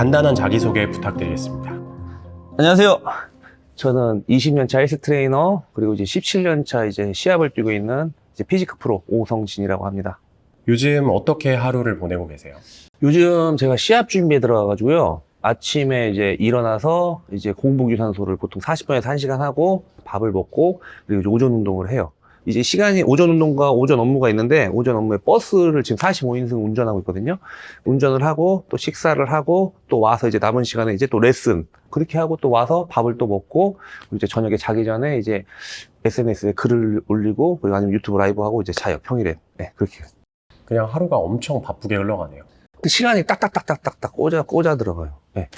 간단한 자기소개 부탁드리겠습니다. 안녕하세요. 저는 20년차 헬스 트레이너, 그리고 이제 17년차 이제 시합을 뛰고 있는 이제 피지크 프로 오성진이라고 합니다. 요즘 어떻게 하루를 보내고 계세요? 요즘 제가 시합 준비에 들어가가지고요. 아침에 이제 일어나서 이제 공복 유산소를 보통 40분에서 1시간 하고 밥을 먹고, 그리고 이제 오전 운동을 해요. 이제 시간이 오전 운동과 오전 업무가 있는데, 오전 업무에 버스를 지금 45인승 운전하고 있거든요. 운전을 하고 또 식사를 하고 또 와서 이제 남은 시간에 이제 또 레슨 그렇게 하고 또 와서 밥을 또 먹고, 그리고 이제 저녁에 자기 전에 이제 SNS에 글을 올리고, 그리고 아니면 유튜브 라이브 하고 이제 자요, 평일에. 네, 그렇게. 그냥 하루가 엄청 바쁘게 흘러가네요. 그 시간이 딱딱딱딱딱딱 꽂아 들어가요. 네.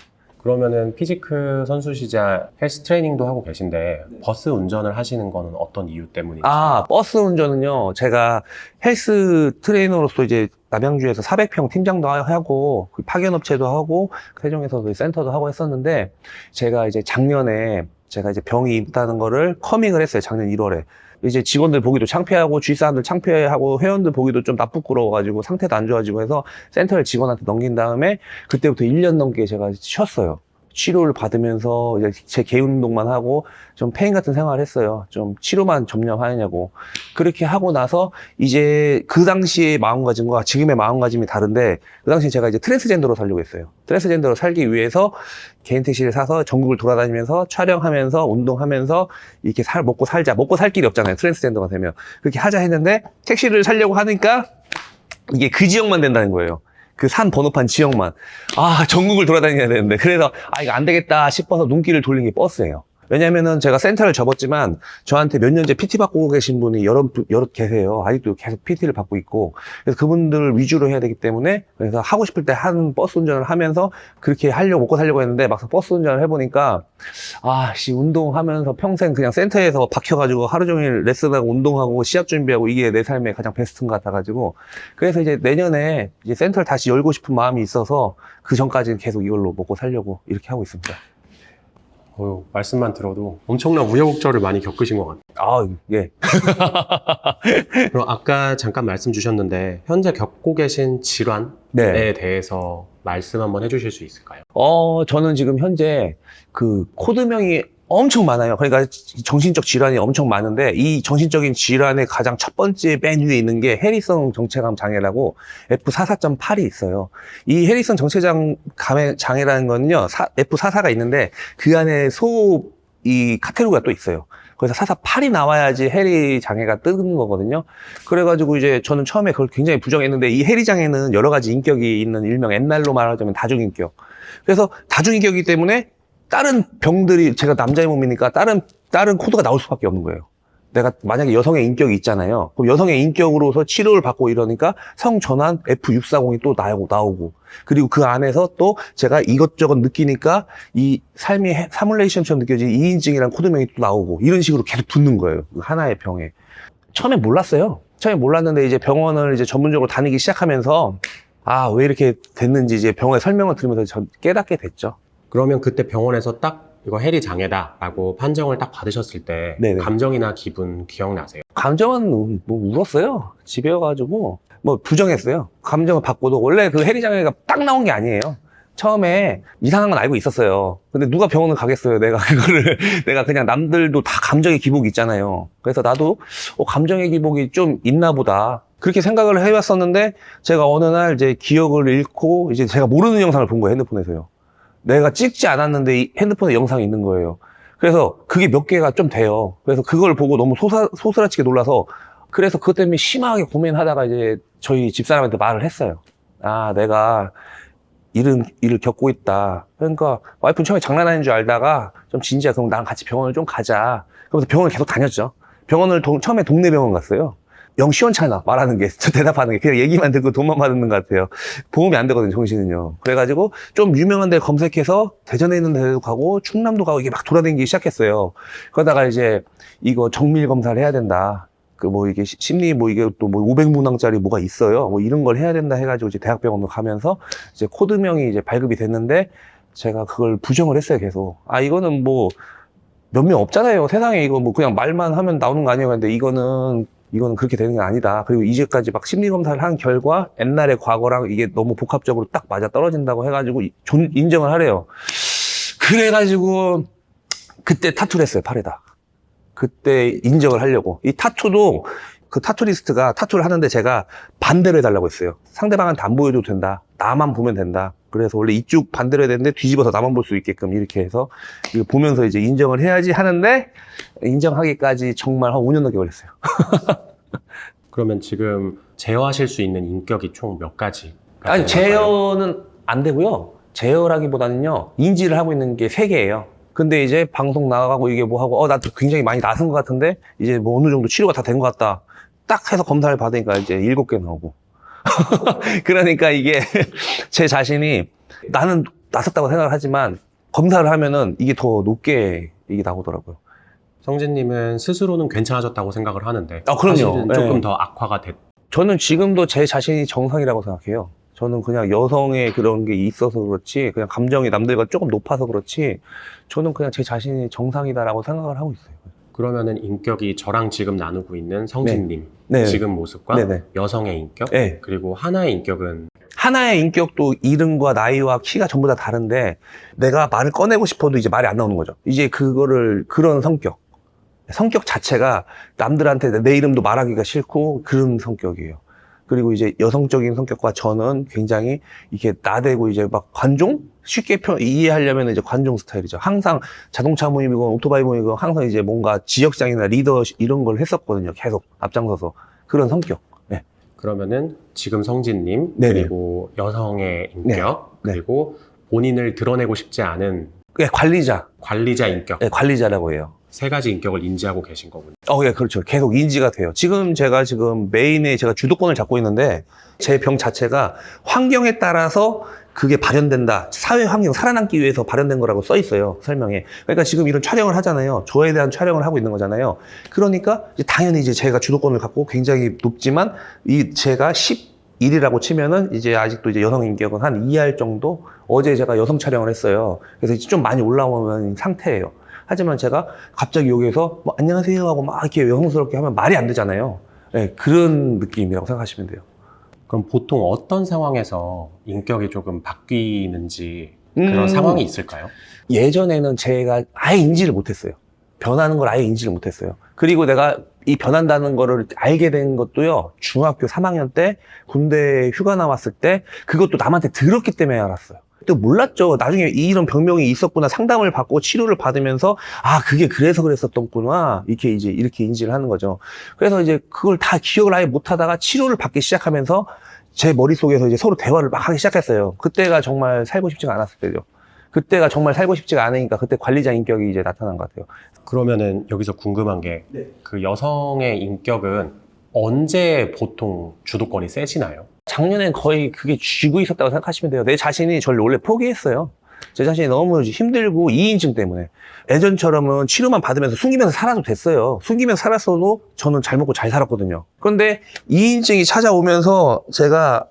그러면은 피지크 선수 시절 헬스 트레이닝도 하고 계신데 버스 운전을 하시는 거는 어떤 이유 때문이죠? 버스 운전은요, 제가 헬스 트레이너로서 이제 남양주에서 400평 팀장도 하고, 파견업체도 하고, 세종에서도 센터도 하고 했었는데, 제가 이제 작년에 제가 이제 병이 있다는 거를 커밍을 했어요. 작년 1월에. 이제 직원들 보기도 창피하고, 주위 사람들 창피하고, 회원들 보기도 좀 나쁘끄러워가지고, 상태도 안 좋아지고 해서 센터를 직원한테 넘긴 다음에, 그때부터 1년 넘게 제가 쉬었어요. 치료를 받으면서 이제 제 개인 운동만 하고 좀 페인 같은 생활을 했어요. 좀 치료만 점령하느냐고. 그렇게 하고 나서 이제 그 당시의 마음가짐과 지금의 마음가짐이 다른데, 그 당시에 제가 이제 트랜스젠더로 살려고 했어요. 트랜스젠더로 살기 위해서 개인 택시를 사서 전국을 돌아다니면서 촬영하면서 운동하면서 이렇게 먹고 살자. 먹고 살 길이 없잖아요. 트랜스젠더가 되면. 그렇게 하자 했는데 택시를 살려고 하니까 이게 그 지역만 된다는 거예요. 그 산 번호판 지역만. 전국을 돌아다녀야 되는데. 그래서, 이거 안 되겠다 싶어서 눈길을 돌린 게 버스예요. 왜냐면은 제가 센터를 접었지만 저한테 몇 년째 PT 받고 계신 분이 여러 계세요. 아직도 계속 PT를 받고 있고. 그래서 그분들을 위주로 해야 되기 때문에, 그래서 하고 싶을 때 한 버스 운전을 하면서 그렇게 먹고 살려고 했는데, 막상 버스 운전을 해보니까, 운동하면서 평생 그냥 센터에서 박혀가지고 하루 종일 레슨하고 운동하고 시합 준비하고 이게 내 삶의 가장 베스트인 것 같아가지고, 그래서 이제 내년에 이제 센터를 다시 열고 싶은 마음이 있어서 그 전까지는 계속 이걸로 먹고 살려고 이렇게 하고 있습니다. 말씀만 들어도 엄청난 우여곡절을 많이 겪으신 것 같아요. 예. 그럼 아까 잠깐 말씀 주셨는데 현재 겪고 계신 질환에 네. 대해서 말씀 한번 해주실 수 있을까요? 저는 지금 현재 그 코드명이 엄청 많아요. 그러니까 정신적 질환이 엄청 많은데, 이 정신적인 질환의 가장 첫 번째 맨 위에 있는 게 해리성 정체감 장애라고 F44.8이 있어요. 이 해리성 정체감 장애라는 거는요, F44가 있는데 그 안에 이 카테고리가 또 있어요. 그래서 448이 나와야지 해리 장애가 뜨는 거거든요. 그래가지고 이제 저는 처음에 그걸 굉장히 부정했는데, 이 해리 장애는 여러 가지 인격이 있는 일명 옛날로 말하자면 다중인격. 그래서 다중인격이기 때문에 다른 병들이, 제가 남자의 몸이니까 다른 코드가 나올 수밖에 없는 거예요. 내가 만약에 여성의 인격이 있잖아요. 그럼 여성의 인격으로서 치료를 받고 이러니까 성전환 F640이 또 나오고, 그리고 그 안에서 또 제가 이것저것 느끼니까 이 삶이 사뮬레이션처럼 느껴지는 2인증이라는 코드명이 또 나오고, 이런 식으로 계속 붙는 거예요. 하나의 병에. 처음에 몰랐어요. 처음에 몰랐는데 이제 병원을 이제 전문적으로 다니기 시작하면서 왜 이렇게 됐는지 이제 병원의 설명을 들으면서 전 깨닫게 됐죠. 그러면 그때 병원에서 딱 이거 해리 장애다라고 판정을 딱 받으셨을 때 네네. 감정이나 기분 기억나세요? 감정은 울었어요. 집에 와가지고 부정했어요. 감정을 받고도 원래 그 해리 장애가 딱 나온 게 아니에요. 처음에 이상한 건 알고 있었어요. 근데 누가 병원을 가겠어요. 내가 그거를 내가 그냥, 남들도 다 감정의 기복이 있잖아요. 그래서 나도 감정의 기복이 좀 있나 보다, 그렇게 생각을 해왔었는데, 제가 어느 날 이제 기억을 잃고 이제 제가 모르는 영상을 본 거예요. 핸드폰에서요. 내가 찍지 않았는데 이 핸드폰에 영상이 있는 거예요. 그래서 그게 몇 개가 좀 돼요. 그래서 그걸 보고 너무 소스라치게 놀라서, 그래서 그것 때문에 심하게 고민하다가 이제 저희 집사람한테 말을 했어요. 내가 이런 일을 겪고 있다. 그러니까 와이프는 처음에 장난하는 줄 알다가 좀 진지하게, 그럼 나랑 같이 병원을 좀 가자. 그러면서 병원을 계속 다녔죠. 병원을 처음에 동네 병원 갔어요. 영 시원찮아, 말하는 게, 대답하는 게. 그냥 얘기만 듣고 돈만 받는 것 같아요. 보험이 안 되거든요, 정신은요. 그래가지고 좀 유명한 데 검색해서 대전에 있는 데도 가고 충남도 가고 이게 막 돌아다니기 시작했어요. 그러다가 이제 이거 정밀 검사를 해야 된다. 이게 심리 이게 또 500문항짜리 뭐가 있어요. 이런 걸 해야 된다 해가지고 이제 대학병원으로 가면서 이제 코드명이 이제 발급이 됐는데, 제가 그걸 부정을 했어요, 계속. 이거는 몇 명 없잖아요. 세상에 이거 그냥 말만 하면 나오는 거 아니에요. 근데 이거는 이거는 그렇게 되는 게 아니다. 그리고 이제까지 막 심리검사를 한 결과 옛날의 과거랑 이게 너무 복합적으로 딱 맞아 떨어진다고 해가지고 인정을 하래요. 그래가지고 그때 타투를 했어요, 팔에다. 그때 인정을 하려고. 이 타투도 그 타투 리스트가 타투를 하는데 제가 반대로 해달라고 했어요. 상대방한테 안 보여줘도 된다. 나만 보면 된다. 그래서 원래 이쪽 반대로 해야 되는데 뒤집어서 나만 볼 수 있게끔 이렇게 해서 이거 보면서 이제 인정을 해야지 하는데 인정하기까지 정말 한 5년 넘게 걸렸어요. 그러면 지금 제어하실 수 있는 인격이 총 몇 가지? 아니, 제어는 안 되고요. 제어라기보다는요, 인지를 하고 있는 게 3개예요. 근데 이제 방송 나가고 이게 뭐 하고, 나 굉장히 많이 나선 것 같은데, 이제 뭐 어느 정도 치료가 다 된 것 같다. 딱 해서 검사를 받으니까 이제 7개 나오고. 그러니까 이게 제 자신이 나는 나섰다고 생각을 하지만, 검사를 하면은 이게 더 높게 이게 나오더라고요. 성진님은 스스로는 괜찮아졌다고 생각을 하는데 그럼요. 사실은 조금 네. 더 악화가 됐. 저는 지금도 제 자신이 정상이라고 생각해요. 저는 그냥 여성의 그런 게 있어서 그렇지, 그냥 감정이 남들과 조금 높아서 그렇지, 저는 그냥 제 자신이 정상이다라고 생각을 하고 있어요. 그러면은 인격이 저랑 지금 나누고 있는 성진님 네. 지금 모습과 네네. 여성의 인격 네. 그리고 하나의 인격은 하나의 인격도 이름과 나이와 키가 전부 다 다른데, 내가 말을 꺼내고 싶어도 이제 말이 안 나오는 거죠. 이제 그런 성격 자체가 남들한테 내 이름도 말하기가 싫고 그런 성격이에요. 그리고 이제 여성적인 성격과 저는 굉장히 이렇게 나대고 이제 막 관종? 쉽게 이해하려면 이제 관종 스타일이죠. 항상 자동차 모임이건 오토바이 모임이건 항상 이제 뭔가 지역장이나 리더 이런 걸 했었거든요. 계속 앞장서서. 그런 성격. 네. 그러면은 지금 성진님 네네. 그리고 여성의 인격 네. 그리고 본인을 드러내고 싶지 않은 네, 관리자. 관리자 인격 네, 관리자라고 해요. 3가지 인격을 인지하고 계신 거군요. 예, 그렇죠. 계속 인지가 돼요. 제가 메인에 제가 주도권을 잡고 있는데, 제 병 자체가 환경에 따라서 그게 발현된다. 사회 환경, 살아남기 위해서 발현된 거라고 써 있어요. 설명에. 그러니까 지금 이런 촬영을 하잖아요. 저에 대한 촬영을 하고 있는 거잖아요. 그러니까 이제 당연히 이제 제가 주도권을 갖고 굉장히 높지만, 제가 11이라고 치면은 이제 아직도 이제 여성 인격은 한 2할 정도? 어제 제가 여성 촬영을 했어요. 그래서 이제 좀 많이 올라오는 상태예요. 하지만 제가 갑자기 여기에서 뭐 안녕하세요 하고 막 이렇게 여성스럽게 하면 말이 안 되잖아요. 네, 그런 느낌이라고 생각하시면 돼요. 그럼 보통 어떤 상황에서 인격이 조금 바뀌는지 그런 상황이 있을까요? 예전에는 제가 아예 인지를 못했어요. 변하는 걸 아예 인지를 못했어요. 그리고 내가 이 변한다는 거를 알게 된 것도요, 중학교 3학년 때 군대 휴가 나왔을 때 그것도 남한테 들었기 때문에 알았어요. 또 몰랐죠. 나중에 이런 병명이 있었구나, 상담을 받고 치료를 받으면서 그게 그래서 그랬었던구나, 이렇게 인지를 하는 거죠. 그래서 이제 그걸 다 기억을 아예 못하다가 치료를 받기 시작하면서 제 머릿속에서 이제 서로 대화를 막 하기 시작했어요. 그때가 정말 살고 싶지가 않았을 때죠. 그때가 정말 살고 싶지가 않으니까 그때 관리자 인격이 이제 나타난 것 같아요. 그러면은 여기서 궁금한 게 그 여성의 인격은 언제 보통 주도권이 세지나요? 작년엔 거의 그게 쥐고 있었다고 생각하시면 돼요. 내 자신이 저를 원래 포기했어요. 제 자신이 너무 힘들고 2인증 때문에. 예전처럼은 치료만 받으면서 숨기면서 살아도 됐어요. 숨기면서 살았어도 저는 잘 먹고 잘 살았거든요. 그런데 2인증이 찾아오면서 제가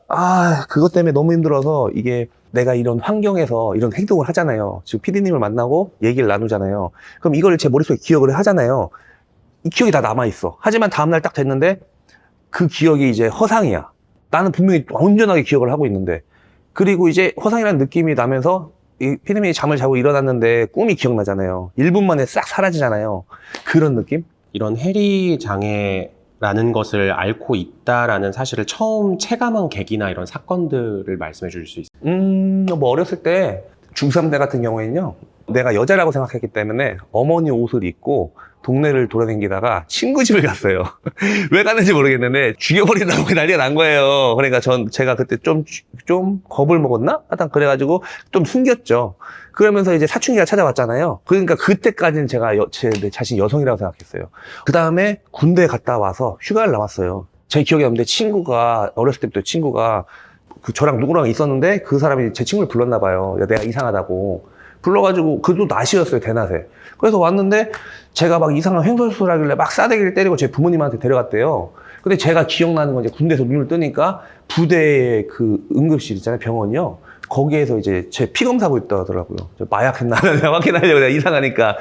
그것 때문에 너무 힘들어서, 이게 내가 이런 환경에서 이런 행동을 하잖아요. 지금 PD님을 만나고 얘기를 나누잖아요. 그럼 이걸 제 머릿속에 기억을 하잖아요. 이 기억이 다 남아있어. 하지만 다음날 딱 됐는데 그 기억이 이제 허상이야. 나는 분명히 온전하게 기억을 하고 있는데. 그리고 이제 허상이라는 느낌이 나면서 이 피디님이 잠을 자고 일어났는데 꿈이 기억나잖아요. 1분 만에 싹 사라지잖아요. 그런 느낌? 이런 해리 장애라는 것을 앓고 있다라는 사실을 처음 체감한 계기나 이런 사건들을 말씀해 주실 수 있어요? 뭐 어렸을 때 중3 때 같은 경우에는요, 내가 여자라고 생각했기 때문에 어머니 옷을 입고 동네를 돌아다니다가 친구 집을 갔어요. 왜 갔는지 모르겠는데 죽여버린다고 난리가 난 거예요. 그러니까 제가 그때 좀 겁을 먹었나? 하여튼 그래가지고 좀 숨겼죠. 그러면서 이제 사춘기가 찾아왔잖아요. 그러니까 그때까지는 제가 내 자신이 여성이라고 생각했어요. 그 다음에 군대에 갔다 와서 휴가를 나왔어요. 제 기억이 없는데 어렸을 때부터 친구가 저랑 누구랑 있었는데 그 사람이 제 친구를 불렀나 봐요. 야, 내가 이상하다고. 불러가지고 그도 낯이었어요, 대낮에. 그래서 왔는데 제가 막 이상한 횡설수설 하길래 막 싸대기를 때리고 제 부모님한테 데려갔대요. 근데 제가 기억나는 건 이제 군대에서 눈을 뜨니까 부대의 그 응급실 있잖아요, 병원이요. 거기에서 이제 제 피 검사 보였다 하더라고요. 마약 했나? 내가 확인하려고 내가 이상하니까.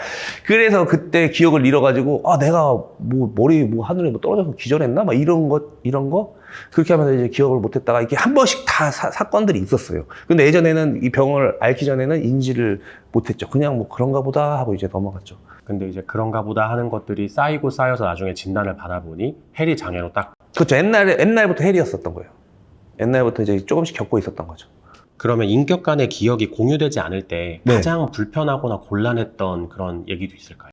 그래서 그때 기억을 잃어가지고, 아, 내가 뭐 머리 뭐 하늘에 뭐 떨어져서 기절했나? 막 이런 거? 그렇게 하면서 이제 기억을 못했다가 이게 한 번씩 다 사건들이 있었어요. 근데 예전에는 이 병을 앓기 전에는 인지를 못했죠. 그냥 뭐 그런가 보다 하고 이제 넘어갔죠. 근데 이제 그런가 보다 하는 것들이 쌓이고 쌓여서 나중에 진단을 받아보니 해리 장애로 딱. 그렇죠. 옛날부터 헬이었었던 거예요. 옛날부터 이제 조금씩 겪고 있었던 거죠. 그러면 인격 간의 기억이 공유되지 않을 때 네. 가장 불편하거나 곤란했던 그런 얘기도 있을까요?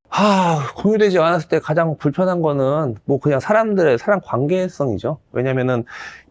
공유되지 않았을 때 가장 불편한 거는 뭐 그냥 사람 관계성이죠. 왜냐면은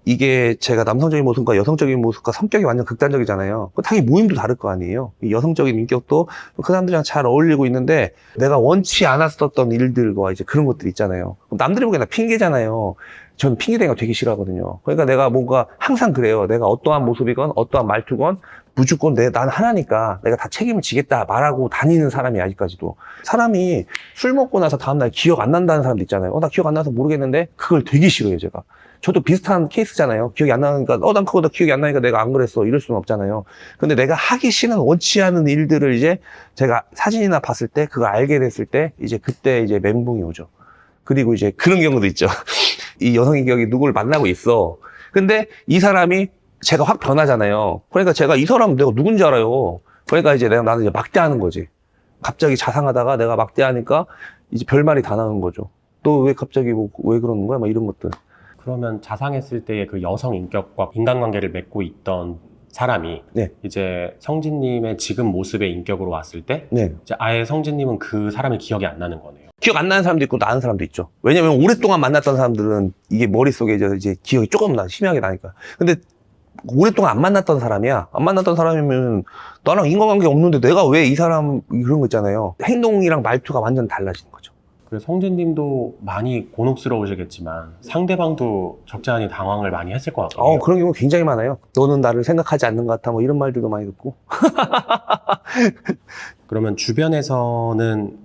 이게 제가 남성적인 모습과 여성적인 모습과 성격이 완전 극단적이잖아요. 당연히 모임도 다를 거 아니에요. 이 여성적인 인격도 그 사람들이랑 잘 어울리고 있는데 내가 원치 않았었던 일들과 이제 그런 것들 있잖아요. 그럼 남들이 보기엔 다 핑계잖아요. 저는 핑계대는 거 되게 싫어하거든요. 그러니까 내가 뭔가 항상 그래요. 내가 어떠한 모습이건 어떠한 말투건 무조건 난 하나니까 내가 다 책임을 지겠다 말하고 다니는 사람이 아직까지도. 사람이 술 먹고 나서 다음날 기억 안 난다는 사람도 있잖아요. 나 기억 안 나서 모르겠는데 그걸 되게 싫어해요, 제가. 저도 비슷한 케이스잖아요. 기억이 안 나니까, 난 그거다 기억이 안 나니까 내가 안 그랬어. 이럴 수는 없잖아요. 근데 내가 하기 싫은 원치 않은 일들을 이제 제가 사진이나 봤을 때, 그거 알게 됐을 때, 이제 그때 이제 멘붕이 오죠. 그리고 이제 그런 경우도 있죠. 이 여성 인격이 누구를 만나고 있어. 근데 이 사람이 제가 확 변하잖아요. 그러니까 제가 이 사람 내가 누군지 알아요. 그러니까 이제 나는 이제 막대하는 거지. 갑자기 자상하다가 내가 막대하니까 이제 별말이 다 나오는 거죠. 너 왜 갑자기 왜 그러는 거야? 막 이런 것들. 그러면 자상했을 때의 그 여성 인격과 인간관계를 맺고 있던 사람이 네. 이제 성진님의 지금 모습의 인격으로 왔을 때 네. 이제 아예 성진님은 그 사람이 기억이 안 나는 거네요. 기억 안 나는 사람도 있고 나는 사람도 있죠. 왜냐면 오랫동안 만났던 사람들은 이게 머릿속에 이제 기억이 조금 심하게 나니까. 근데 오랫동안 안 만났던 사람이야. 안 만났던 사람이면 나랑 인간관계 없는데 내가 왜 이 사람 이런 거 있잖아요. 행동이랑 말투가 완전 달라지는 거죠. 그래서 성진님도 많이 곤혹스러우시겠지만 상대방도 적지 않은 당황을 많이 했을 것 같거든요. 그런 경우 굉장히 많아요. 너는 나를 생각하지 않는 것 같아. 뭐 이런 말들도 많이 듣고. 그러면 주변에서는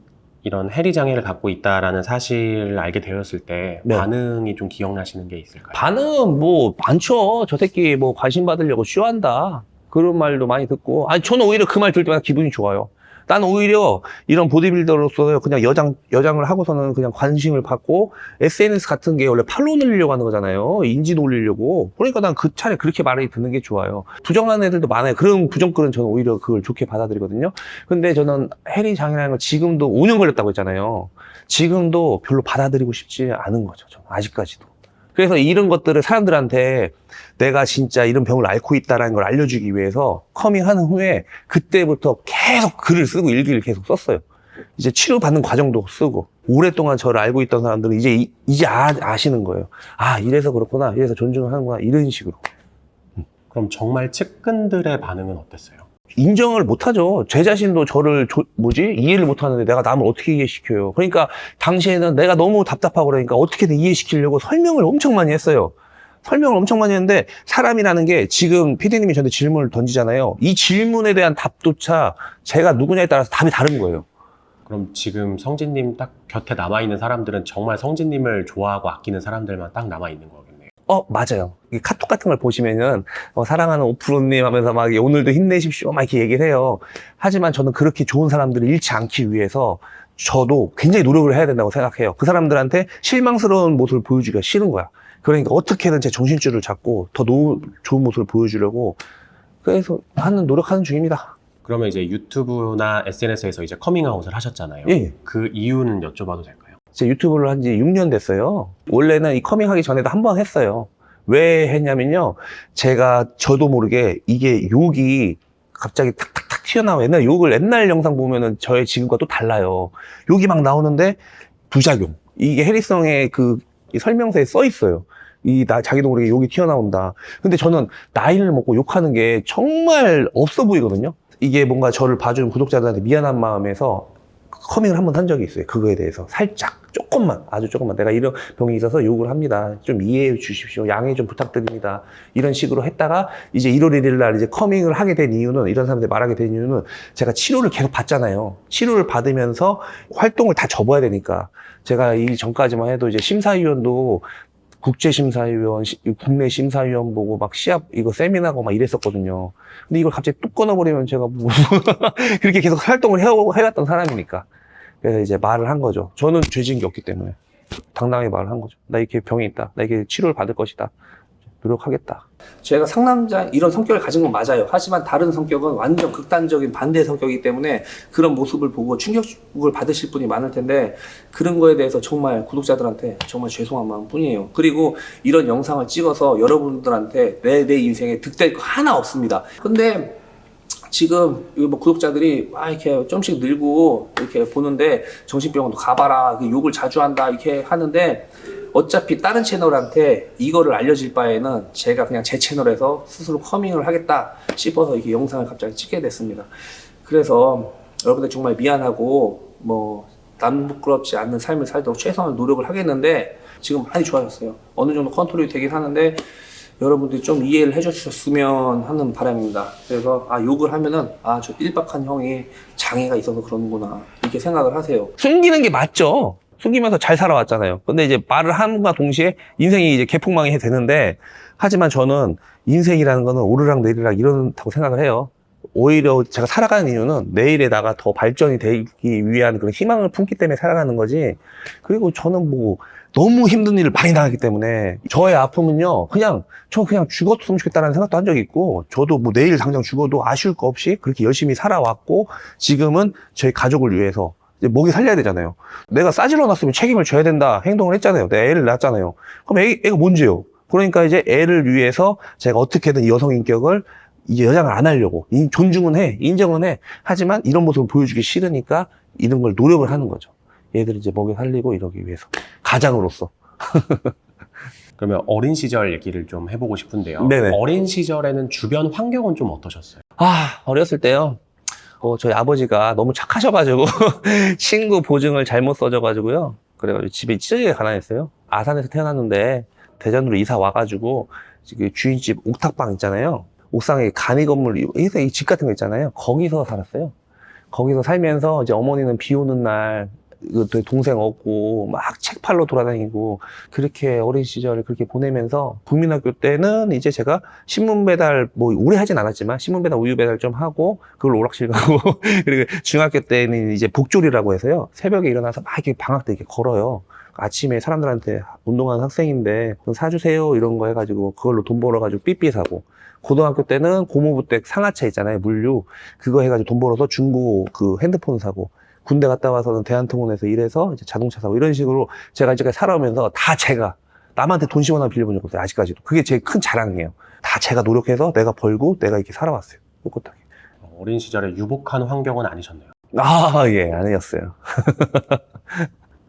이런 해리 장애를 갖고 있다라는 사실을 알게 되었을 때 네. 반응이 좀 기억나시는 게 있을까요? 반응은 뭐 많죠. 저 새끼 뭐 관심 받으려고 쇼한다. 그런 말도 많이 듣고. 아니 저는 오히려 그 말 들을 때마다 기분이 좋아요. 나는 오히려 이런 보디빌더로서 그냥 여장을 하고서는 그냥 관심을 받고 SNS 같은 게 원래 팔로우 늘리려고 하는 거잖아요. 인지 올리려고. 그러니까 난 그 차라리 그렇게 말이 듣는 게 좋아요. 부정하는 애들도 많아요. 그런 부정글은 저는 오히려 그걸 좋게 받아들이거든요. 근데 저는 해리 장애라는 걸 지금도 5년 걸렸다고 했잖아요. 지금도 별로 받아들이고 싶지 않은 거죠. 저는 아직까지도. 그래서 이런 것들을 사람들한테 내가 진짜 이런 병을 앓고 있다는 걸 알려주기 위해서 커밍하는 후에 그때부터 계속 글을 쓰고 일기를 계속 썼어요. 이제 치료받는 과정도 쓰고 오랫동안 저를 알고 있던 사람들은 이제 아시는 거예요. 이래서 그렇구나. 이래서 존중을 하는구나. 이런 식으로. 그럼 정말 측근들의 반응은 어땠어요? 인정을 못하죠. 제 자신도 저를 이해를 못하는데 내가 남을 어떻게 이해시켜요. 그러니까 당시에는 내가 너무 답답하고 그러니까 어떻게든 이해시키려고 설명을 엄청 많이 했어요. 설명을 엄청 많이 했는데 사람이라는 게 지금 PD님이 저한테 질문을 던지잖아요. 이 질문에 대한 답조차 제가 누구냐에 따라서 답이 다른 거예요. 그럼 지금 성진님 딱 곁에 남아있는 사람들은 정말 성진님을 좋아하고 아끼는 사람들만 딱 남아있는 거겠네요. 맞아요. 이 카톡 같은 걸 보시면은, 사랑하는 오프로님 하면서 막 오늘도 힘내십시오. 막 이렇게 얘기를 해요. 하지만 저는 그렇게 좋은 사람들을 잃지 않기 위해서 저도 굉장히 노력을 해야 된다고 생각해요. 그 사람들한테 실망스러운 모습을 보여주기가 싫은 거야. 그러니까 어떻게든 제 정신줄을 잡고 더 좋은 모습을 보여주려고 그래서 노력하는 중입니다. 그러면 이제 유튜브나 SNS에서 이제 커밍아웃을 하셨잖아요. 예. 그 이유는 여쭤봐도 될까요? 제 유튜브를 한 지 6년 됐어요. 원래는 이 커밍하기 전에도 한 번 했어요. 왜 했냐면요. 저도 모르게 이게 욕이 갑자기 탁탁탁 튀어나와. 옛날 영상 보면은 저의 지금과 또 달라요. 욕이 막 나오는데 부작용. 이게 해리성의 이 설명서에 써 있어요. 자기도 모르게 욕이 튀어나온다. 근데 저는 나이를 먹고 욕하는 게 정말 없어 보이거든요. 이게 뭔가 저를 봐주는 구독자들한테 미안한 마음에서 커밍을 한 번 한 적이 있어요. 그거에 대해서 살짝 아주 조금만 내가 이런 병이 있어서 욕을 합니다. 좀 이해해 주십시오. 양해 좀 부탁드립니다. 이런 식으로 했다가 이제 1월 1일 날 이제 커밍을 하게 된 이유는 이런 사람들 말하게 된 이유는 제가 치료를 계속 받잖아요. 치료를 받으면서 활동을 다 접어야 되니까 제가 이 전까지만 해도 이제 심사위원도 국제심사위원, 국내 심사위원 보고 막 시합 이거 세미나고 막 이랬었거든요. 근데 이걸 갑자기 뚝 끊어버리면 제가 뭐 그렇게 계속 활동을 해왔던 사람이니까. 그래서 이제 말을 한 거죠. 저는 죄진 게 없기 때문에 당당하게 말을 한 거죠. 나 이렇게 병이 있다. 나 이렇게 치료를 받을 것이다. 노력하겠다. 제가 상남자 이런 성격을 가진 건 맞아요. 하지만 다른 성격은 완전 극단적인 반대 성격이기 때문에 그런 모습을 보고 충격을 받으실 분이 많을 텐데 그런 거에 대해서 정말 구독자들한테 정말 죄송한 마음뿐이에요. 그리고 이런 영상을 찍어서 여러분들한테 내 인생에 득될 거 하나 없습니다. 근데 지금 뭐 구독자들이 막 이렇게 좀씩 늘고 이렇게 보는데 정신병원도 가봐라, 욕을 자주 한다 이렇게 하는데 어차피 다른 채널한테 이거를 알려질 바에는 제가 그냥 제 채널에서 스스로 커밍을 하겠다 싶어서 이렇게 영상을 갑자기 찍게 됐습니다. 그래서 여러분들 정말 미안하고 뭐 남 부끄럽지 않는 삶을 살도록 최선을 노력을 하겠는데 지금 많이 좋아졌어요. 어느 정도 컨트롤이 되긴 하는데 여러분들이 좀 이해를 해주셨으면 하는 바람입니다. 그래서 욕을 하면은 저 일박한 형이 장애가 있어서 그러는구나 이렇게 생각을 하세요. 숨기는 게 맞죠. 숨기면서 잘 살아왔잖아요. 근데 이제 말을 함과 동시에 인생이 이제 개폭망이 되는데 하지만 저는 인생이라는 거는 오르락 내리락 이런다고 생각을 해요. 오히려 제가 살아가는 이유는 내일에다가 더 발전이 되기 위한 그런 희망을 품기 때문에 살아가는 거지. 그리고 저는 뭐 너무 힘든 일을 많이 당하기 때문에 저의 아픔은요 저 그냥 죽었으면 좋겠다는 생각도 한 적이 있고 저도 뭐 내일 당장 죽어도 아쉬울 거 없이 그렇게 열심히 살아왔고 지금은 저희 가족을 위해서 이제 먹이 살려야 되잖아요. 내가 싸질러 놨으면 책임을 져야 된다 행동을 했잖아요. 내가 애를 낳았잖아요. 그럼 애가 뭔지요? 그러니까 이제 애를 위해서 제가 어떻게든 이 여성 인격을 이제 여장을 안 하려고 존중은 해 인정은 해 하지만 이런 모습을 보여주기 싫으니까 이런 걸 노력을 하는 거죠. 얘들 이제 먹여 살리고 이러기 위해서 가장으로서. 그러면 어린 시절 얘기를 좀 해보고 싶은데요. 네네. 어린 시절에는 주변 환경은 좀 어떠셨어요? 어렸을 때요. 저희 아버지가 너무 착하셔가지고 친구 보증을 잘못 써줘가지고요. 그래가지고 집이 찢어지게 가난했어요. 아산에서 태어났는데 대전으로 이사 와가지고 주인집 옥탑방 있잖아요. 옥상에 간이 건물, 이 집 같은 거 있잖아요. 거기서 살았어요. 거기서 살면서 이제 어머니는 비 오는 날 동생 얻고 막 책 팔러 돌아다니고 그렇게 어린 시절을 그렇게 보내면서 국민학교 때는 이제 제가 신문 배달 뭐 오래 하진 않았지만 신문 배달 우유 배달 좀 하고 그걸 오락실 가고 그리고 중학교 때는 이제 복졸이라고 해서요 새벽에 일어나서 막 이렇게 방학 때 이렇게 걸어요. 아침에 사람들한테 운동하는 학생인데 사주세요 이런 거 해가지고 그걸로 돈 벌어가지고 삐삐 사고 고등학교 때는 고무부댁 상하차 있잖아요 물류 그거 해가지고 돈 벌어서 중고 그 핸드폰 사고 군대 갔다 와서는 대한통운에서 일해서 이제 자동차 사고 이런 식으로 제가 이제까지 살아오면서 다 제가 남한테 돈 10원 하나 빌려본 적 없어요. 아직까지도. 그게 제일 큰 자랑이에요. 다 제가 노력해서 내가 벌고 내가 이렇게 살아왔어요. 꿋꿋하게. 어린 시절에 유복한 환경은 아니셨네요. 예, 아니었어요.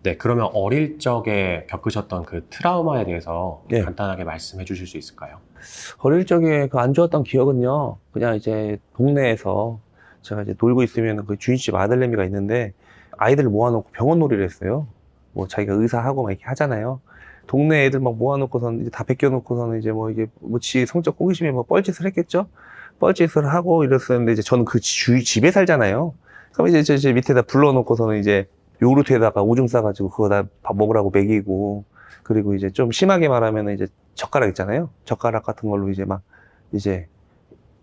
네, 그러면 어릴 적에 겪으셨던 그 트라우마에 대해서 네. 간단하게 말씀해 주실 수 있을까요? 어릴 적에 그 안 좋았던 기억은요. 그냥 이제 동네에서 제가 이제 놀고 있으면 그 주인집 아들내미가 있는데 아이들을 모아놓고 병원 놀이를 했어요. 뭐 자기가 의사하고 막 이렇게 하잖아요. 동네 애들 막 모아놓고서는 이제 다 베껴놓고서는 이제 뭐 이게 뭐 지 성적 호기심에 뭐 뻘짓을 했겠죠? 뻘짓을 하고 이랬었는데 이제 저는 그 집에 살잖아요. 그럼 이제 제 밑에다 불러놓고서는 이제 요구르트에다가 오줌 싸가지고 그거 다 밥 먹으라고 먹이고 그리고 이제 좀 심하게 말하면 이제 젓가락 있잖아요. 젓가락 같은 걸로 이제 막 이제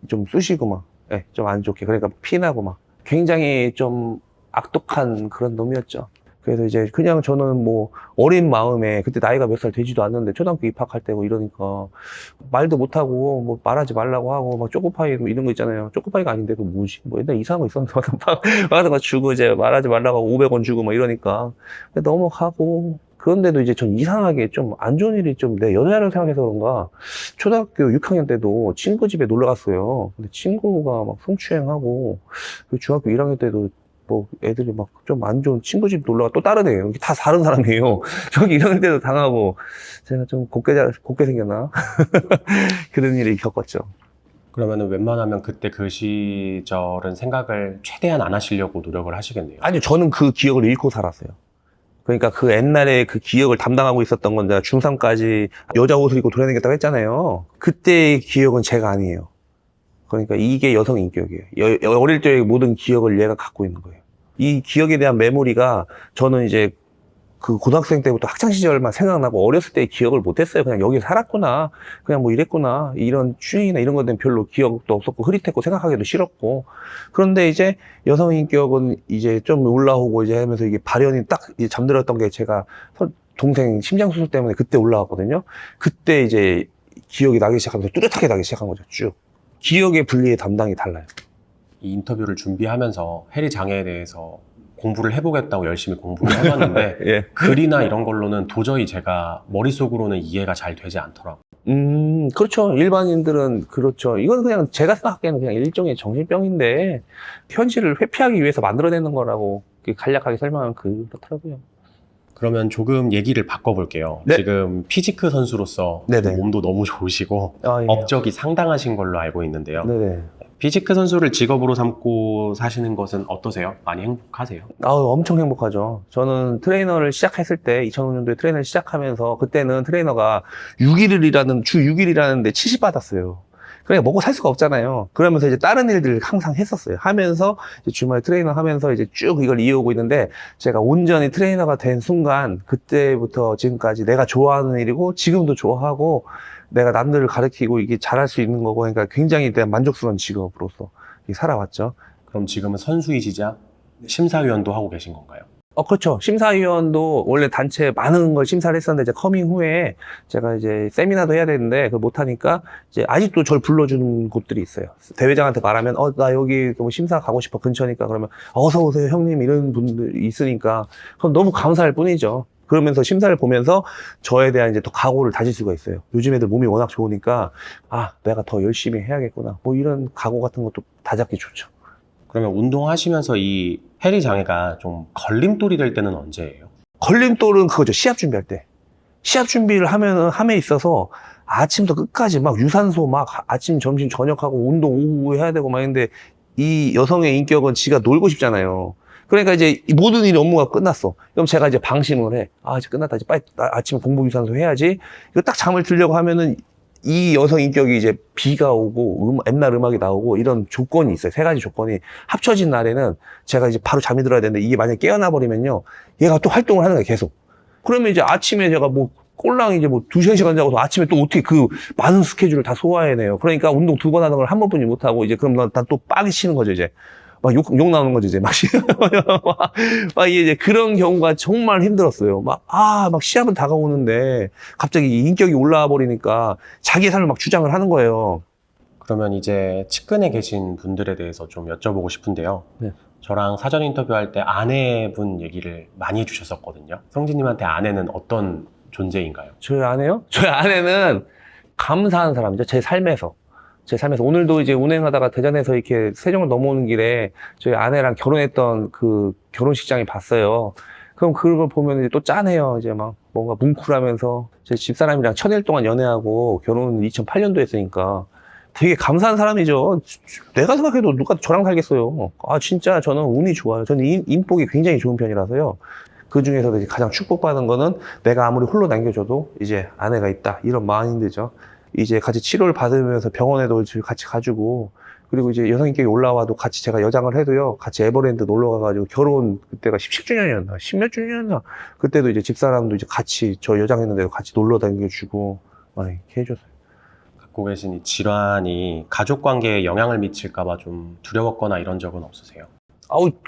좀 쑤시고 막 좀 안 좋게 그러니까 피나고 막 굉장히 좀 악독한 그런 놈이었죠. 그래서 이제 그냥 저는 뭐 어린 마음에 그때 나이가 몇 살 되지도 않는데 초등학교 입학할 때고 이러니까 말도 못하고 뭐 말하지 말라고 하고 막 초코파이 뭐 이런 거 있잖아요. 초코파이가 아닌데 그 뭐지? 뭐 옛날 이상한 거 있었는데 와서 막 주고 이제 말하지 말라고 하고 500원 주고 막 이러니까 넘어가고 그런데도 이제 전 이상하게 좀 안 좋은 일이 좀 내 여자를 생각해서 그런가 초등학교 6학년 때도 친구 집에 놀러 갔어요. 근데 친구가 막 성추행하고 중학교 1학년 때도 뭐 애들이 막 좀 안 좋은 친구 집 놀러가 또 다른 애예요. 다 다른 사람이에요. 저기 1학년 때도 당하고 제가 좀 곱게 생겼나 그런 일이 겪었죠. 그러면은 웬만하면 그때 그 시절은 생각을 최대한 안 하시려고 노력을 하시겠네요. 아니요, 저는 그 기억을 잃고 살았어요. 그러니까 그 옛날에 그 기억을 담당하고 있었던 건 제가 중3까지 여자 옷을 입고 돌아다녔다고 했잖아요. 그때의 기억은 제가 아니에요. 그러니까 이게 여성 인격이에요. 어릴 적의 모든 기억을 얘가 갖고 있는 거예요. 이 기억에 대한 메모리가 저는 이제 그 고등학생 때부터 학창 시절만 생각나고 어렸을 때의 기억을 못했어요. 그냥 여기 살았구나, 그냥 뭐 이랬구나, 이런 추행이나 이런 것들은 별로 기억도 없었고 흐릿했고 생각하기도 싫었고. 그런데 이제 여성 인격은 이제 좀 올라오고 이제 하면서 이게 발현이 딱 이제 잠들었던 게 제가 동생 심장 수술 때문에 그때 올라왔거든요. 그때 이제 기억이 나기 시작하면서 뚜렷하게 나기 시작한 거죠. 쭉 기억의 분리의 담당이 달라요. 이 인터뷰를 준비하면서 해리 장애에 대해서 공부를 해보겠다고 열심히 공부를 해봤는데 예. 글이나 이런 걸로는 도저히 제가 머릿속으로는 이해가 잘 되지 않더라고요. 그렇죠. 일반인들은 그렇죠. 이건 그냥 제가 생각하기에는 그냥 일종의 정신병인데 현실을 회피하기 위해서 만들어내는 거라고 간략하게 설명하면 그렇더라고요. 그러면 조금 얘기를 바꿔볼게요. 네. 지금 피지크 선수로서 네네. 몸도 너무 좋으시고 아, 예. 업적이 상당하신 걸로 알고 있는데요. 네네. 피지크 선수를 직업으로 삼고 사시는 것은 어떠세요? 많이 행복하세요? 엄청 행복하죠. 저는 트레이너를 시작했을 때 2005년도에 트레이너를 시작하면서 그때는 트레이너가 6일을 일하는 주 6일 일하는데 70 받았어요. 그러니까 먹고 살 수가 없잖아요. 그러면서 이제 다른 일들을 항상 했었어요. 하면서 이제 주말 트레이너 하면서 이제 쭉 이걸 이어오고 있는데 제가 온전히 트레이너가 된 순간 그때부터 지금까지 내가 좋아하는 일이고 지금도 좋아하고 내가 남들을 가르치고 이게 잘할 수 있는 거고 그러니까 굉장히 대한 만족스러운 직업으로서 살아왔죠. 그럼 지금은 선수이시자 심사위원도 하고 계신 건가요? 그렇죠. 심사위원도 원래 단체 많은 걸 심사를 했었는데, 이제 커밍 후에 제가 이제 세미나도 해야 되는데, 그걸 못하니까, 이제 아직도 저를 불러주는 곳들이 있어요. 대회장한테 말하면, 나 여기 뭐 심사 가고 싶어, 근처니까. 그러면, 어서오세요, 형님, 이런 분들이 있으니까. 그럼 너무 감사할 뿐이죠. 그러면서 심사를 보면서 저에 대한 이제 더 각오를 다질 수가 있어요. 요즘 애들 몸이 워낙 좋으니까, 내가 더 열심히 해야겠구나. 뭐 이런 각오 같은 것도 다잡기 좋죠. 그러면 운동하시면서 이 해리 장애가 좀 걸림돌이 될 때는 언제예요? 걸림돌은 그거죠. 시합 준비할 때. 시합 준비를 함에 있어서 아침부터 끝까지 막 유산소 막 아침, 점심, 저녁하고 운동 오후 해야 되고 막 했는데 이 여성의 인격은 지가 놀고 싶잖아요. 그러니까 이제 모든 일이 업무가 끝났어. 그럼 제가 이제 방심을 해. 이제 끝났다. 이제 빨리 아침에 공복 유산소 해야지. 이거 딱 잠을 들려고 하면은 이 여성 인격이 이제 비가 오고 옛날 음악이 나오고 이런 조건이 있어요. 세 가지 조건이 합쳐진 날에는 제가 이제 바로 잠이 들어야 되는데 이게 만약에 깨어나 버리면요. 얘가 또 활동을 하는 거예요. 계속. 그러면 이제 아침에 제가 뭐 꼴랑 이제 뭐 2-3시간 자고서 아침에 또 어떻게 그 많은 스케줄을 다 소화해내요. 그러니까 운동 2번 하는 걸 한 번뿐이 못하고 이제 그럼 난 또 빡이 치는 거죠. 이제 막 욕 나오는 거죠. 이제 막 이제 그런 경우가 정말 힘들었어요. 막 시합은 다가오는데 갑자기 인격이 올라와 버리니까 자기의 삶을 막 주장을 하는 거예요. 그러면 이제 측근에 계신 분들에 대해서 좀 여쭤보고 싶은데요. 네. 저랑 사전 인터뷰할 때 아내분 얘기를 많이 해주셨었거든요. 성진님한테 아내는 어떤 존재인가요? 저희 아내요? 저희 아내는 감사한 사람이죠. 제 삶에서 오늘도 이제 운행하다가 대전에서 이렇게 세종을 넘어오는 길에 저희 아내랑 결혼했던 그 결혼식장에 봤어요. 그럼 그걸 보면 이제 또 짠해요. 이제 막 뭔가 뭉클하면서 제 집사람이랑 1000일 동안 연애하고 결혼은 2008년도 했으니까 되게 감사한 사람이죠. 내가 생각해도 누가 저랑 살겠어요. 진짜 저는 운이 좋아요. 저는 인복이 굉장히 좋은 편이라서요. 그 중에서도 이제 가장 축복받은 거는 내가 아무리 홀로 남겨줘도 이제 아내가 있다. 이런 마인드죠. 이제 같이 치료를 받으면서 병원에도 같이 가지고, 그리고 이제 여성인격이 올라와도 같이 제가 여장을 해도요, 같이 에버랜드 놀러 가가지고 결혼 그때가 17주년이었나, 10몇 주년이었나, 그때도 이제 집사람도 이제 같이 저 여장했는데도 같이 놀러 다니겨주고, 많이 이렇게 해줬어요. 갖고 계신 이 질환이 가족 관계에 영향을 미칠까봐 좀 두려웠거나 이런 적은 없으세요?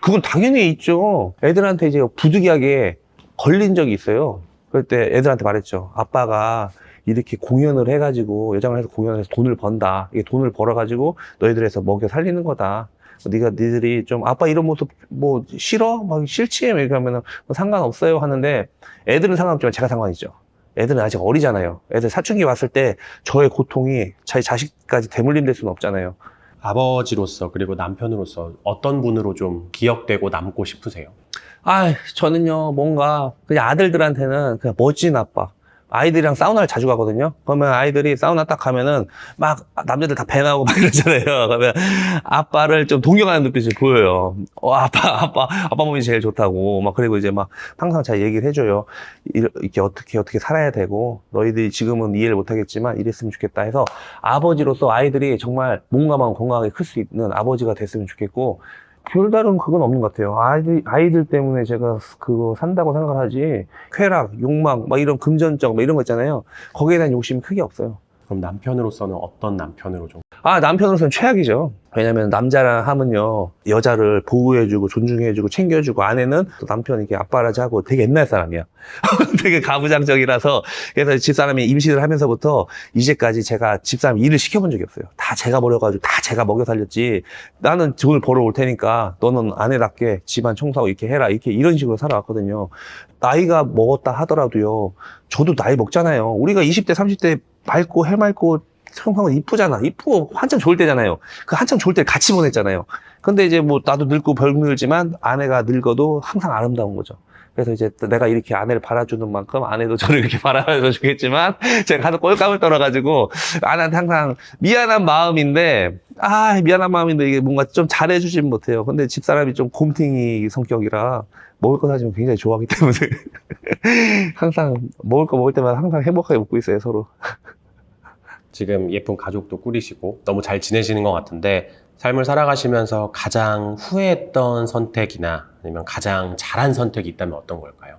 그건 당연히 있죠. 애들한테 이제 부득이하게 걸린 적이 있어요. 그럴 때 애들한테 말했죠. 아빠가 이렇게 공연을 해가지고 여장을 해서 공연을 해서 돈을 번다. 이게 돈을 벌어가지고 너희들에서 먹여 살리는 거다. 니들이 좀 아빠 이런 모습 뭐 싫어? 막 싫지? 이렇게 하면은 뭐 상관없어요 하는데 애들은 상관없지만 제가 상관이죠. 애들은 아직 어리잖아요. 애들 사춘기 왔을 때 저의 고통이 자기 자식까지 대물림 될 수는 없잖아요. 아버지로서 그리고 남편으로서 어떤 분으로 좀 기억되고 남고 싶으세요? 저는요 뭔가 그냥 아들들한테는 그냥 멋진 아빠. 아이들이랑 사우나를 자주 가거든요. 그러면 아이들이 사우나 딱 가면은 막 남자들 다 배 나오고 막 이러잖아요. 그러면 아빠를 좀 동경하는 눈빛이 보여요. 아빠 몸이 제일 좋다고. 막 그리고 이제 막 항상 잘 얘기를 해줘요. 이렇게 어떻게 살아야 되고 너희들이 지금은 이해를 못하겠지만 이랬으면 좋겠다 해서 아버지로서 아이들이 정말 몸과 마음 건강하게 클 수 있는 아버지가 됐으면 좋겠고 별다른 그건 없는 것 같아요. 아이들 때문에 제가 그거 산다고 생각을 하지, 쾌락, 욕망, 막 이런 금전적, 막 이런 거 있잖아요. 거기에 대한 욕심이 크게 없어요. 그럼 남편으로서는 어떤 남편으로 좀? 남편으로서는 최악이죠. 왜냐면 남자랑 하면요, 여자를 보호해주고 존중해주고 챙겨주고, 아내는 또 남편이 이렇게 아빠라지 하고 되게 옛날 사람이야. 되게 가부장적이라서. 그래서 집사람이 임신을 하면서부터 이제까지 제가 집사람 일을 시켜본 적이 없어요. 다 제가 버려가지고 다 제가 먹여 살렸지. 나는 돈을 벌어올 테니까 너는 아내답게 집안 청소하고 이렇게 해라, 이렇게 이런 식으로 살아왔거든요. 나이가 먹었다 하더라도요, 저도 나이 먹잖아요. 우리가 20대 30대 맑고 해맑고 성성은 이쁘잖아. 이쁘고 한참 좋을 때잖아요. 그 한참 좋을 때 같이 보냈잖아요. 근데 이제 뭐 나도 늙고 별늙지만 아내가 늙어도 항상 아름다운 거죠. 그래서 이제 내가 이렇게 아내를 바라주는 만큼 아내도 저를 이렇게 바라줘 주겠지만, 제가 하도 꼴감을 떨어가지고 아내한테 항상 미안한 마음인데, 이게 뭔가 좀 잘해주진 못해요. 근데 집사람이 좀 곰탱이 성격이라 먹을 거 사주면 굉장히 좋아하기 때문에 항상 먹을 거 먹을 때마다 항상 행복하게 먹고 있어요, 서로. 지금 예쁜 가족도 꾸리시고 너무 잘 지내시는 것 같은데, 삶을 살아가시면서 가장 후회했던 선택이나 아니면 가장 잘한 선택이 있다면 어떤 걸까요?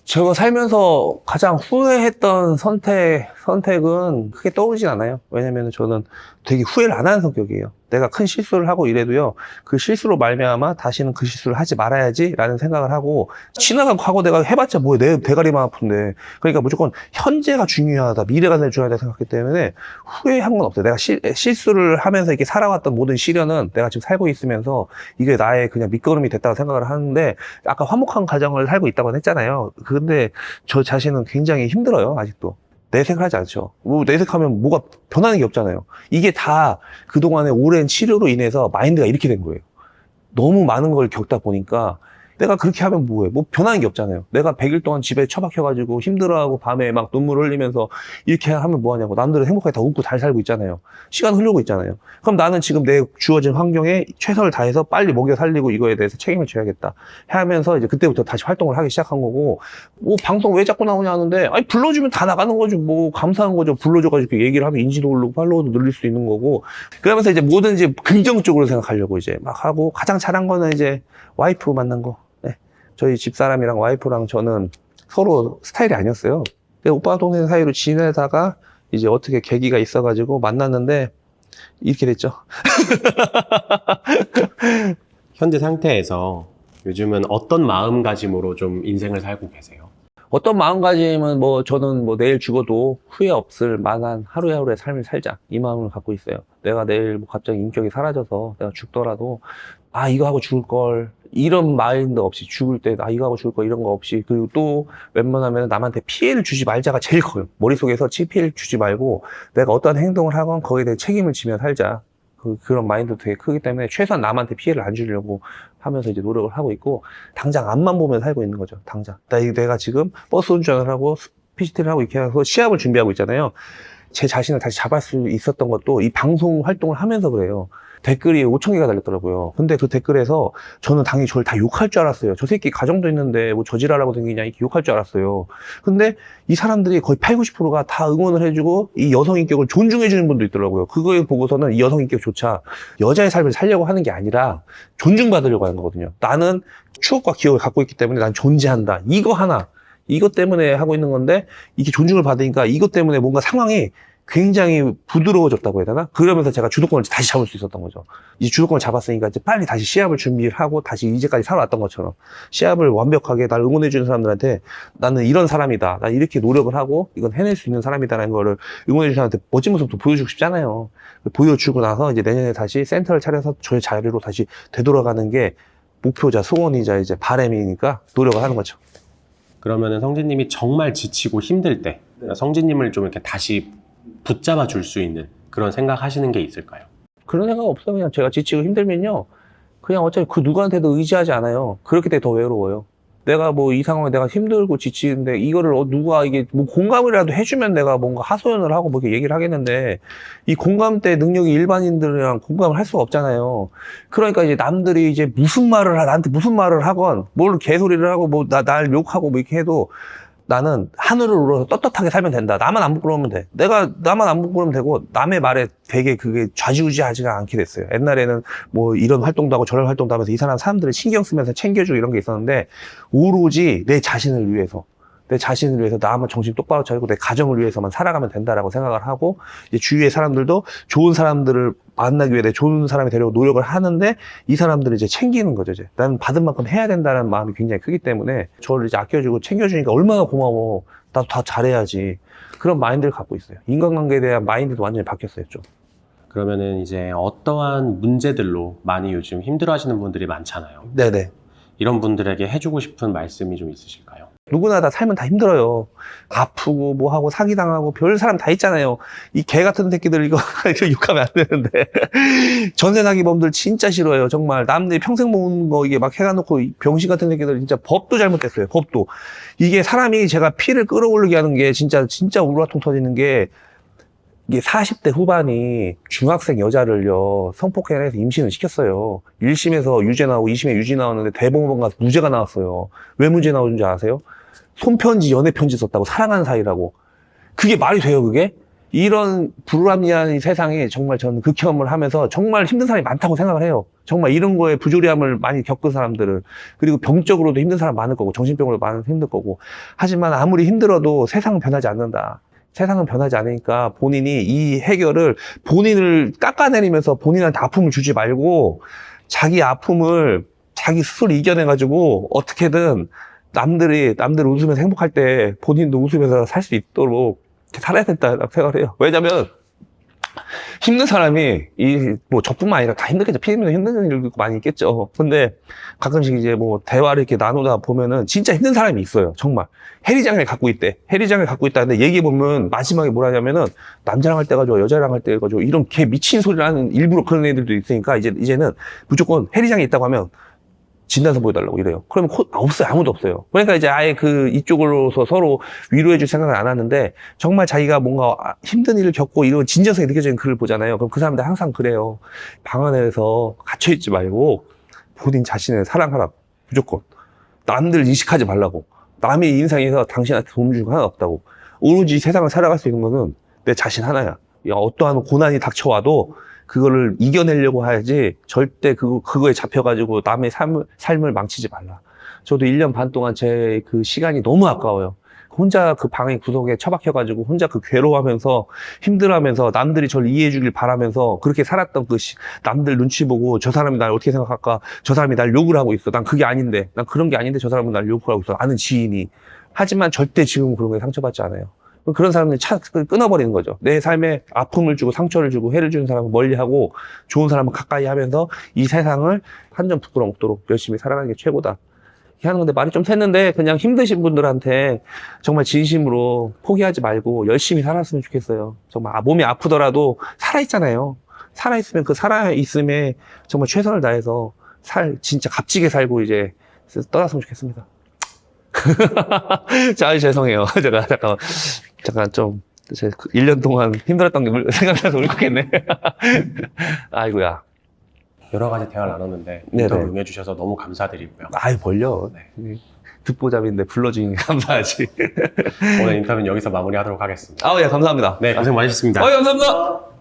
제가 살면서 가장 후회했던 선택은 크게 떠오르진 않아요. 왜냐면 저는 되게 후회를 안 하는 성격이에요. 내가 큰 실수를 하고 이래도요, 그 실수로 말미암아 다시는 그 실수를 하지 말아야지 라는 생각을 하고, 지나간 과거 내가 해봤자 뭐야, 내 대가리만 아픈데. 그러니까 무조건 현재가 중요하다, 미래가 제일 중요하다 생각했기 때문에 후회한 건 없어요. 내가 실수를 하면서 이렇게 살아왔던 모든 시련은 내가 지금 살고 있으면서 이게 나의 그냥 밑거름이 됐다고 생각을 하는데, 아까 화목한 가정을 살고 있다고 했잖아요. 근데 저 자신은 굉장히 힘들어요, 아직도. 내색을 하지 않죠. 내색하면 뭐가 변하는 게 없잖아요. 이게 다 그동안의 오랜 치료로 인해서 마인드가 이렇게 된 거예요. 너무 많은 걸 겪다 보니까 내가 그렇게 하면 뭐해? 뭐 변하는 게 없잖아요. 내가 100일 동안 집에 처박혀가지고 힘들어하고 밤에 막 눈물 흘리면서 이렇게 하면 뭐하냐고. 남들은 행복하게 다 웃고 잘 살고 있잖아요. 시간 흐르고 있잖아요. 그럼 나는 지금 내 주어진 환경에 최선을 다해서 빨리 먹여 살리고 이거에 대해서 책임을 져야겠다 하면서 이제 그때부터 다시 활동을 하기 시작한 거고, 뭐 방송 왜 자꾸 나오냐 하는데, 불러주면 다 나가는 거죠. 뭐 감사한 거죠. 불러줘가지고 얘기를 하면 인지도 오르고 팔로워도 늘릴 수 있는 거고. 그러면서 이제 뭐든지 긍정적으로 생각하려고 이제 막 하고, 가장 잘한 거는 이제 와이프 만난 거. 네. 저희 집사람이랑 와이프랑 저는 서로 스타일이 아니었어요. 오빠 동생 사이로 지내다가 이제 어떻게 계기가 있어가지고 만났는데 이렇게 됐죠. 현재 상태에서 요즘은 어떤 마음가짐으로 좀 인생을 살고 계세요? 어떤 마음가짐은 저는 내일 죽어도 후회 없을 만한 하루하루의 삶을 살자, 이 마음을 갖고 있어요. 내가 내일 갑자기 인격이 사라져서 내가 죽더라도 이거 하고 죽을 걸, 이런 마인드 없이 죽을 때 이거 하고 죽을 거 이런 거 없이, 그리고 또 웬만하면 남한테 피해를 주지 말자가 제일 커요. 머릿속에서 피해를 주지 말고 내가 어떤 행동을 하건 거기에 대해 책임을 지며 살자, 그런 마인드도 되게 크기 때문에 최소한 남한테 피해를 안 주려고 하면서 이제 노력을 하고 있고, 당장 앞만 보면 살고 있는 거죠. 당장 내가 지금 버스 운전을 하고 PCT를 하고 이렇게 해서 시합을 준비하고 있잖아요. 제 자신을 다시 잡을 수 있었던 것도 이 방송 활동을 하면서 그래요. 댓글이 5,000개가 달렸더라고요. 근데 그 댓글에서 저는 당연히 저를 다 욕할 줄 알았어요. 저 새끼 가정도 있는데 뭐 저지랄하고 다니냐, 이렇게 욕할 줄 알았어요. 근데 이 사람들이 거의 80, 90%가 다 응원을 해주고 이 여성 인격을 존중해주는 분도 있더라고요. 그거에 보고서는 이 여성 인격조차 여자의 삶을 살려고 하는 게 아니라 존중받으려고 하는 거거든요. 나는 추억과 기억을 갖고 있기 때문에 난 존재한다. 이것 때문에 하고 있는 건데, 이게 존중을 받으니까 이것 때문에 뭔가 상황이 굉장히 부드러워졌다고 해야 되나? 그러면서 제가 주도권을 다시 잡을 수 있었던 거죠. 이 주도권을 잡았으니까 이제 빨리 다시 시합을 준비를 하고 다시 이제까지 살아왔던 것처럼 시합을 완벽하게 날 응원해주는 사람들한테 나는 이런 사람이다, 난 이렇게 노력을 하고 이건 해낼 수 있는 사람이다라는 거를 응원해주는 사람한테 멋진 모습도 보여주고 싶잖아요. 보여주고 나서 이제 내년에 다시 센터를 차려서 저의 자리로 다시 되돌아가는 게 목표자, 소원이자 이제 바람이니까 노력을 하는 거죠. 그러면은 성진님이 정말 지치고 힘들 때 성진님을 좀 이렇게 다시 붙잡아 줄 수 있는 그런 생각 하시는 게 있을까요? 그런 생각 없어요. 그냥 제가 지치고 힘들면요, 그냥 어차피 그 누구한테도 의지하지 않아요. 그렇게 돼 더 외로워요. 내가 이 상황에 내가 힘들고 지치는데 이거를 누가 이게 공감이라도 해주면 내가 뭔가 하소연을 하고 이렇게 얘기를 하겠는데, 이 공감대 능력이 일반인들이랑 공감을 할 수가 없잖아요. 그러니까 이제 남들이 이제 나한테 무슨 말을 하건 뭘 개소리를 하고 날 욕하고 이렇게 해도 나는 하늘을 우러서 떳떳하게 살면 된다. 나만 안 부끄러우면 돼. 나만 안 부끄러우면 되고, 남의 말에 되게 그게 좌지우지하지가 않게 됐어요. 옛날에는 뭐 이런 활동도 하고 저런 활동도 하면서 이 사람들을 신경 쓰면서 챙겨주고 이런 게 있었는데, 오로지 내 자신을 위해서 나만 정신 똑바로 차리고 내 가정을 위해서만 살아가면 된다라고 생각을 하고, 이제 주위의 사람들도 좋은 사람들을 만나기 위해 내 좋은 사람이 되려고 노력을 하는데, 이 사람들을 이제 챙기는 거죠. 이제 나는 받은 만큼 해야 된다는 마음이 굉장히 크기 때문에 저를 이제 아껴주고 챙겨주니까 얼마나 고마워. 나도 다 잘해야지. 그런 마인드를 갖고 있어요. 인간관계에 대한 마인드도 완전히 바뀌었어요, 좀. 그러면은 이제 어떠한 문제들로 많이 요즘 힘들어하시는 분들이 많잖아요. 네네. 이런 분들에게 해주고 싶은 말씀이 좀 있으실까요? 누구나 다 살면 다 힘들어요. 아프고 뭐하고 사기당하고 별 사람 다 있잖아요. 이 개 같은 새끼들 이거 욕하면 안 되는데 전세 사기범들 진짜 싫어요. 정말 남들이 평생 모은 거 이게 막 해가놓고 병신 같은 새끼들 진짜 법도 잘못됐어요. 법도 이게 사람이 제가 피를 끌어올리게 하는 게 진짜 우라통 터지는 게 이게 40대 후반이 중학생 여자를요 성폭행을 해서 임신을 시켰어요. 1심에서 유죄 나오고 2심에 유죄 나왔는데 대법원 가서 무죄가 나왔어요. 왜 무죄 나오는지 아세요? 손편지, 연애편지 썼다고, 사랑하는 사이라고. 그게 말이 돼요, 그게? 이런 불합리한 이 세상에 정말 저는 극혐을 하면서 정말 힘든 사람이 많다고 생각을 해요. 정말 이런 거에 부조리함을 많이 겪은 사람들은. 그리고 병적으로도 힘든 사람 많을 거고, 정신병으로 많은 힘들 거고. 하지만 아무리 힘들어도 세상은 변하지 않는다. 세상은 변하지 않으니까 본인이 이 해결을 본인을 깎아내리면서 본인한테 아픔을 주지 말고 자기 아픔을 자기 스스로 이겨내가지고 어떻게든 남들 웃으면서 행복할 때 본인도 웃으면서 살 수 있도록 살아야 된다고 생각을 해요. 왜냐면 힘든 사람이 뭐 저뿐만 아니라 다 힘들겠죠. 피디님도 힘든 일도 많이 있겠죠. 근데 가끔씩 이제 뭐 대화를 이렇게 나누다 보면은 진짜 힘든 사람이 있어요. 정말. 해리장을 갖고 있대. 해리장을 갖고 있다는데 얘기해보면 마지막에 뭐라 하냐면은 남자랑 할 때가 좋아, 여자랑 할 때가 좋아. 이런 개 미친 소리를 하는 일부러 그런 애들도 있으니까 이제는 무조건 해리장이 있다고 하면 진단서 보여달라고 이래요. 그러면 없어요. 아무도 없어요. 그러니까 이제 아예 이쪽으로서 서로 위로해줄 생각을 안 하는데 정말 자기가 뭔가 힘든 일을 겪고 이런 진정성이 느껴지는 글을 보잖아요. 그럼 그 사람들 항상 그래요. 방 안에서 갇혀있지 말고 본인 자신을 사랑하라고. 무조건. 남들 인식하지 말라고. 남의 인상에서 당신한테 도움 주는 거 하나 없다고. 오로지 세상을 살아갈 수 있는 거는 내 자신 하나야. 어떠한 고난이 닥쳐와도 그거를 이겨내려고 해야지 절대 그거에 잡혀가지고 남의 삶을 망치지 말라. 저도 1년 반 동안 제 그 시간이 너무 아까워요. 혼자 그 방에 구석에 처박혀가지고 혼자 그 괴로워하면서 힘들어하면서 남들이 저를 이해해주길 바라면서 그렇게 살았던 남들 눈치 보고 저 사람이 날 어떻게 생각할까? 저 사람이 날 욕을 하고 있어. 난 그게 아닌데. 난 그런 게 아닌데 저 사람은 날 욕을 하고 있어. 아는 지인이. 하지만 절대 지금 그런 거에 상처받지 않아요. 그런 사람들이 끊어버리는 거죠. 내 삶에 아픔을 주고 상처를 주고 해를 주는 사람은 멀리하고 좋은 사람은 가까이 하면서 이 세상을 한 점 부끄럼 없도록 열심히 살아가는 게 최고다. 이렇게 하는 건데 말이 좀 샜는데 그냥 힘드신 분들한테 정말 진심으로 포기하지 말고 열심히 살았으면 좋겠어요. 정말 몸이 아프더라도 살아있잖아요. 살아있으면 그 살아있음에 정말 최선을 다해서 진짜 값지게 살고 이제 떠났으면 좋겠습니다. 자, 죄송해요. 제가 잠깐 좀, 1년 동안 힘들었던 게 생각나서 울컥했네. 아이고야. 여러 가지 대화를 나눴는데 네네. 인터뷰 응해주셔서 너무 감사드리고요. 아이, 벌려. 네. 듣보잡인데 불러주니 감사하지. 오늘 인터뷰는 여기서 마무리하도록 하겠습니다. 예, 감사합니다. 네, 고생 많으셨습니다. 감사합니다.